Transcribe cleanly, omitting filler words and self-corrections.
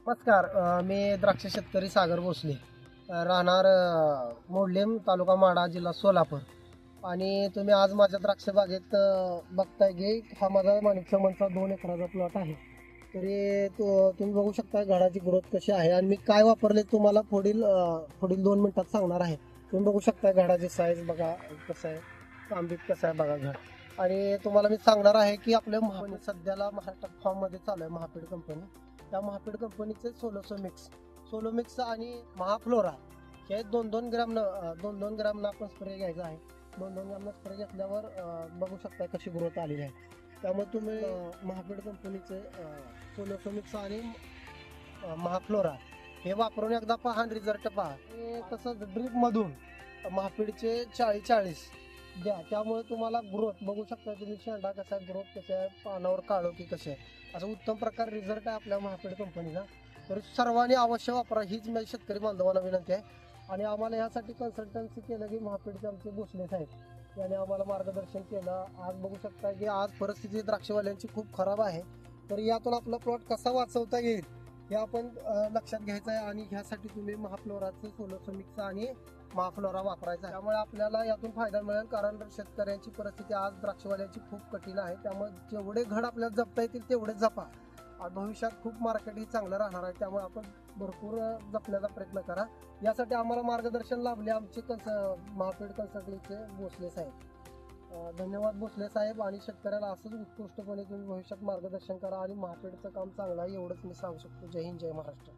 नमस्कार. मी द्राक्ष शेतकरी सागर भोसले, राहणार मोडलेम, तालुका माढा, जिल्हा सोलापूर. आणि तुम्ही आज माझ्या द्राक्ष बागेत बघताय की हा माझा माणिक चमनचा 2 एकराचा प्लॉट आहे. तरी तुम्ही बघू शकता झाडाची ग्रोथ कशी आहे आणि मी काय वापरले तुम्हाला पुढील 2 मिनिटात सांगणार आहे. तुम्ही बघू शकता झाडाची साईज बघा कसं आहे, आंबीत कसं आहे बघा झाड. आणि तुम्हाला मी सांगणार आहे की आपल्या सध्याला महाराष्ट्रात फॉर्ममध्ये चालू आहे महापीड कंपनी. त्या महापीड कंपनीचे सोलो मिक्स आणि महाफ्लोरा हे 2-2 ग्रॅम 2-2 ग्रॅमनं आपण स्प्रे घ्यायचा आहे. 2-2 ग्रॅमनं स्प्रे घेतल्यावर बघू शकता कशी ग्रोथ आलेली आहे. त्यामुळे तुम्ही महापीड कंपनीचे सोलो मिक्स आणि महाफ्लोरा हे वापरून एकदा पहा आणि रिझल्ट पहा. आणि तसंच ड्रीपमधून महापीडचे 40-40 द्या. त्यामुळे तुम्हाला ग्रोथ बघू शकता तुम्ही, शेंडा कसा आहे, ग्रोथ कशी आहे, पानावर काळोखी कशी आहे, असं उत्तम प्रकार रिझल्ट आहे आपल्या महापीड कंपनीचा. तर सर्वांनी अवश्य वापरा हीच माझी शेतकरी बांधवांना विनंती आहे. आणि आम्हाला यासाठी कन्सल्टन्सी केलं की महापीडचे आमचे भोसले साहेब याने आम्हाला मार्गदर्शन केलं. आज बघू शकता की आज परिस्थिती द्राक्षवाल्यांची खूप खराब आहे. तर यातून आपला प्लॉट कसा वाचवता येईल हे आपण लक्षात घ्यायचं आहे. आणि ह्यासाठी तुम्ही महाफ्लोराचं सोलो मिक्स आणि महाफ्लोरा वापरायचा आहे. त्यामुळे आपल्याला यातून फायदा मिळेल, कारण शेतकऱ्यांची परिस्थिती आज द्राक्षवाल्यांची खूप कठीण आहे. त्यामुळे जेवढे घड आपल्याला जपता येतील तेवढे जपा. भविष्यात खूप मार्केट ही चांगलं राहणार आहे. त्यामुळे आपण भरपूर जपण्याचा प्रयत्न करा. यासाठी आम्हाला मार्गदर्शन लाभले आमचे महापीड कन्सल्टिंगचे भोसले साहेब. धन्यवाद भोसले साहेब. आणि शेतकऱ्याला असंच उत्कृष्टपणे तुम्ही भविष्यात मार्गदर्शन करा आणि महापीडचं काम चांगलं आहे एवढंच मी सांगू शकतो. जय हिंद, जय महाराष्ट्र.